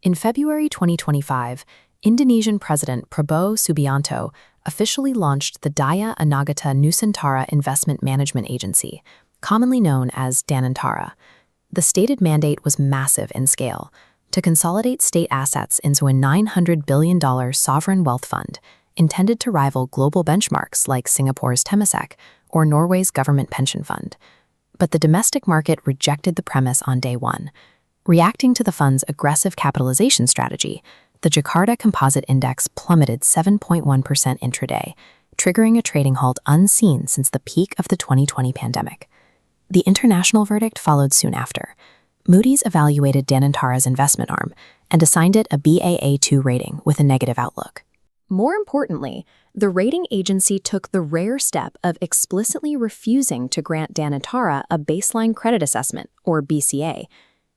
In February 2025, Indonesian President Prabowo Subianto officially launched the Daya Anagata Nusantara Investment Management Agency, commonly known as Danantara. The stated mandate was massive in scale, to consolidate state assets into a $900 billion sovereign wealth fund, intended to rival global benchmarks like Singapore's Temasek or Norway's government pension fund. But the domestic market rejected the premise on day one. Reacting to the fund's aggressive capitalization strategy, the Jakarta Composite Index plummeted 7.1% intraday, triggering a trading halt unseen since the peak of the 2020 pandemic. The international verdict followed soon after. Moody's evaluated Danantara's investment arm and assigned it a Baa2 rating with a negative outlook. More importantly, the rating agency took the rare step of explicitly refusing to grant Danantara a baseline credit assessment, or BCA.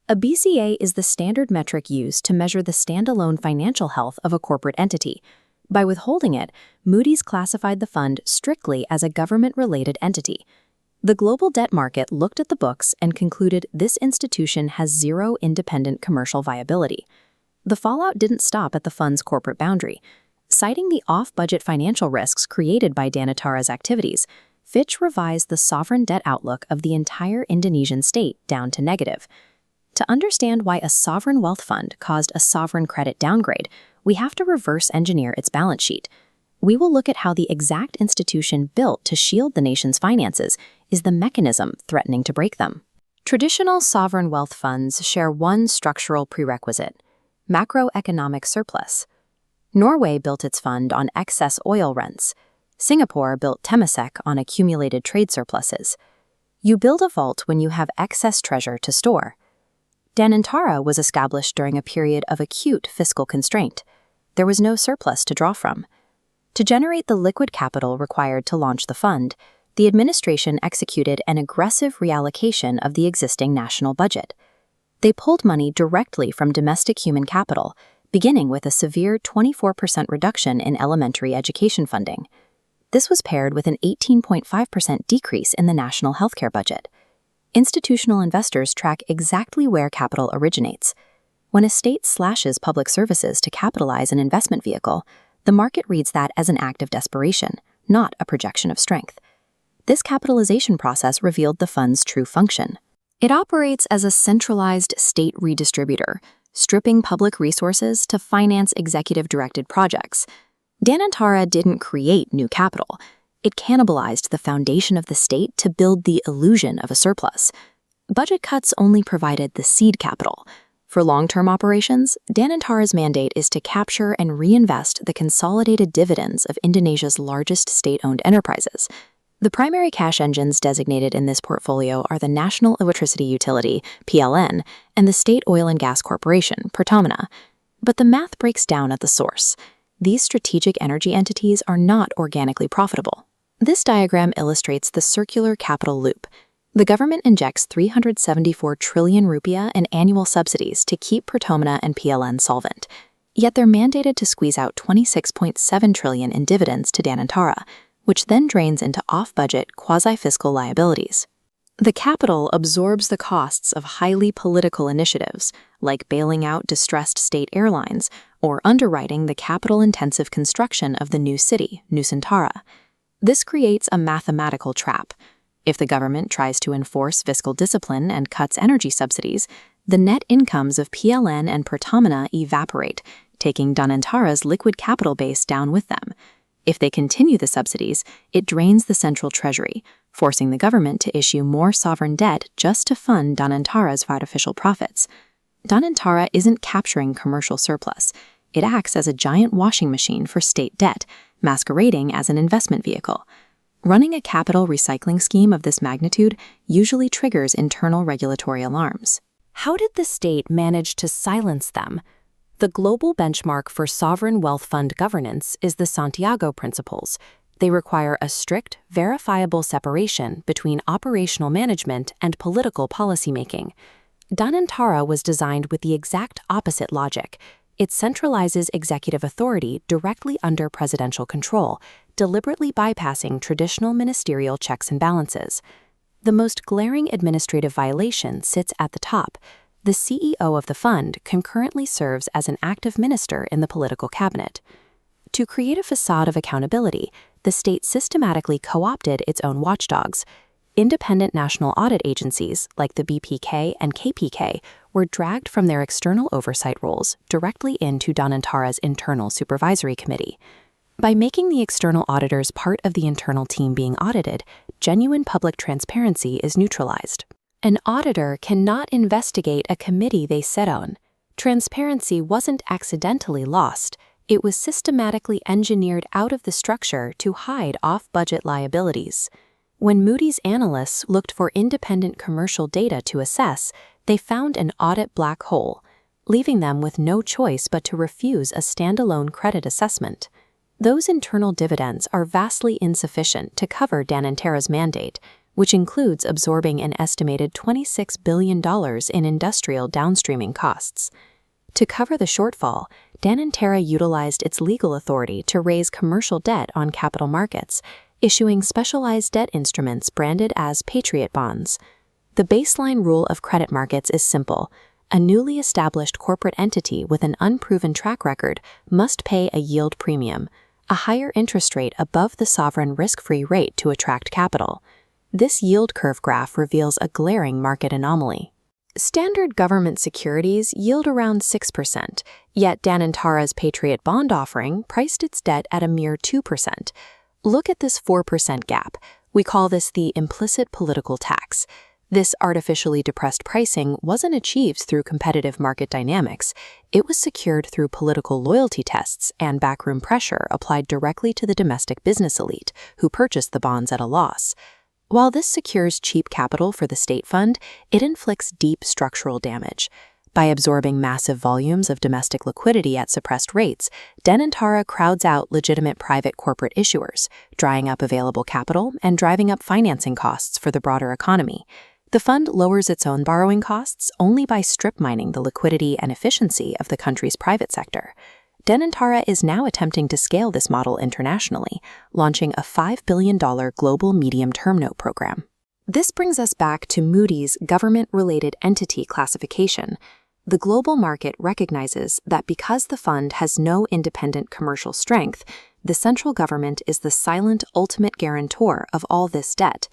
A BCA is the standard metric used to measure the standalone financial health of a corporate entity. By withholding it, Moody's classified the fund strictly as a government-related entity. The global debt market looked at the books and concluded this institution has zero independent commercial viability. The fallout didn't stop at the fund's corporate boundary. Citing the off-budget financial risks created by Danantara's activities, Fitch revised the sovereign debt outlook of the entire Indonesian state down to negative. To understand why a sovereign wealth fund caused a sovereign credit downgrade, we have to reverse engineer its balance sheet. We will look at how the exact institution built to shield the nation's finances is the mechanism threatening to break them. Traditional sovereign wealth funds share one structural prerequisite: macroeconomic surplus. Norway built its fund on excess oil rents. Singapore built Temasek on accumulated trade surpluses. You build a vault when you have excess treasure to store. Danantara was established during a period of acute fiscal constraint. There was no surplus to draw from. To generate the liquid capital required to launch the fund, the administration executed an aggressive reallocation of the existing national budget. They pulled money directly from domestic human capital, beginning with a severe 24% reduction in elementary education funding. This was paired with an 18.5% decrease in the national healthcare budget. Institutional investors track exactly where capital originates. When a state slashes public services to capitalize an investment vehicle, the market reads that as an act of desperation, not a projection of strength. This capitalization process revealed the fund's true function. It operates as a centralized state redistributor, stripping public resources to finance executive-directed projects. Danantara didn't create new capital. It cannibalized the foundation of the state to build the illusion of a surplus. Budget cuts only provided the seed capital. For long-term operations, Danantara's mandate is to capture and reinvest the consolidated dividends of Indonesia's largest state-owned enterprises. The primary cash engines designated in this portfolio are the National Electricity Utility, PLN, and the State Oil and Gas Corporation, Pertamina. But the math breaks down at the source. These strategic energy entities are not organically profitable. This diagram illustrates the circular capital loop. The government injects 374 trillion rupiah in annual subsidies to keep Pertamina and PLN solvent. Yet they're mandated to squeeze out 26.7 trillion in dividends to Danantara, which then drains into off-budget, quasi-fiscal liabilities. The capital absorbs the costs of highly political initiatives, like bailing out distressed state airlines or underwriting the capital-intensive construction of the new city, Nusantara. This creates a mathematical trap. If the government tries to enforce fiscal discipline and cuts energy subsidies, the net incomes of PLN and Pertamina evaporate, taking Danantara's liquid capital base down with them. If they continue the subsidies, it drains the central treasury, forcing the government to issue more sovereign debt just to fund Danantara's artificial profits. Danantara isn't capturing commercial surplus. It acts as a giant washing machine for state debt, masquerading as an investment vehicle. Running a capital recycling scheme of this magnitude usually triggers internal regulatory alarms. How did the state manage to silence them? The global benchmark for sovereign wealth fund governance is the Santiago principles. They require a strict, verifiable separation between operational management and political policymaking. Danantara was designed with the exact opposite logic. It centralizes executive authority directly under presidential control, deliberately bypassing traditional ministerial checks and balances. The most glaring administrative violation sits at the top. The CEO of the fund concurrently serves as an active minister in the political cabinet. To create a facade of accountability, the state systematically co-opted its own watchdogs. Independent national audit agencies, like the BPK and KPK, were dragged from their external oversight roles directly into Danantara's internal supervisory committee. By making the external auditors part of the internal team being audited, genuine public transparency is neutralized. An auditor cannot investigate a committee they sit on. Transparency wasn't accidentally lost. It was systematically engineered out of the structure to hide off-budget liabilities. When Moody's analysts looked for independent commercial data to assess, they found an audit black hole, leaving them with no choice but to refuse a standalone credit assessment. Those internal dividends are vastly insufficient to cover Danantara's mandate, which includes absorbing an estimated $26 billion in industrial downstreaming costs. To cover the shortfall, Danantara utilized its legal authority to raise commercial debt on capital markets, issuing specialized debt instruments branded as Patriot Bonds. The baseline rule of credit markets is simple. A newly established corporate entity with an unproven track record must pay a yield premium, a higher interest rate above the sovereign risk-free rate to attract capital. This yield curve graph reveals a glaring market anomaly. Standard government securities yield around 6%, yet Danantara's Patriot Bond offering priced its debt at a mere 2%. Look at this 4% gap. We call this the implicit political tax. This artificially depressed pricing wasn't achieved through competitive market dynamics. It was secured through political loyalty tests and backroom pressure applied directly to the domestic business elite, who purchased the bonds at a loss. While this secures cheap capital for the state fund, it inflicts deep structural damage. By absorbing massive volumes of domestic liquidity at suppressed rates, Danantara crowds out legitimate private corporate issuers, drying up available capital and driving up financing costs for the broader economy. The fund lowers its own borrowing costs only by strip mining the liquidity and efficiency of the country's private sector. Danantara is now attempting to scale this model internationally, launching a $5 billion global medium-term note program. This brings us back to Moody's government-related entity classification. The global market recognizes that because the fund has no independent commercial strength, the central government is the silent ultimate guarantor of all this debt.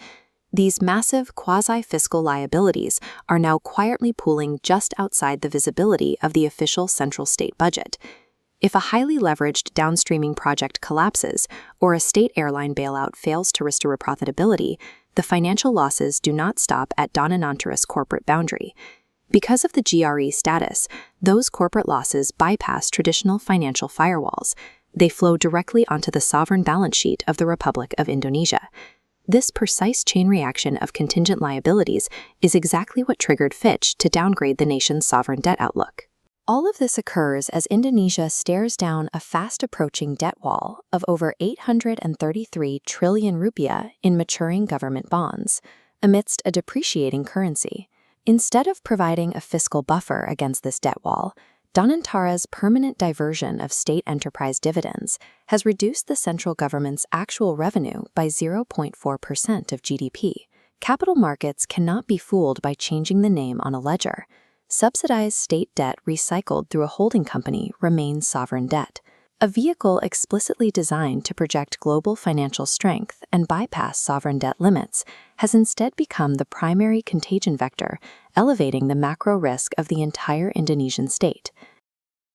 These massive quasi-fiscal liabilities are now quietly pooling just outside the visibility of the official central state budget. If a highly leveraged downstreaming project collapses or a state airline bailout fails to restore profitability, the financial losses do not stop at Danantara's corporate boundary. Because of the GRE status, those corporate losses bypass traditional financial firewalls. They flow directly onto the sovereign balance sheet of the Republic of Indonesia. This precise chain reaction of contingent liabilities is exactly what triggered Fitch to downgrade the nation's sovereign debt outlook. All of this occurs as Indonesia stares down a fast-approaching debt wall of over 833 trillion rupiah in maturing government bonds, amidst a depreciating currency. Instead of providing a fiscal buffer against this debt wall, Danantara's permanent diversion of state enterprise dividends has reduced the central government's actual revenue by 0.4% of GDP. Capital markets cannot be fooled by changing the name on a ledger. Subsidized state debt recycled through a holding company remains sovereign debt. A vehicle explicitly designed to project global financial strength and bypass sovereign debt limits has instead become the primary contagion vector, elevating the macro risk of the entire Indonesian state.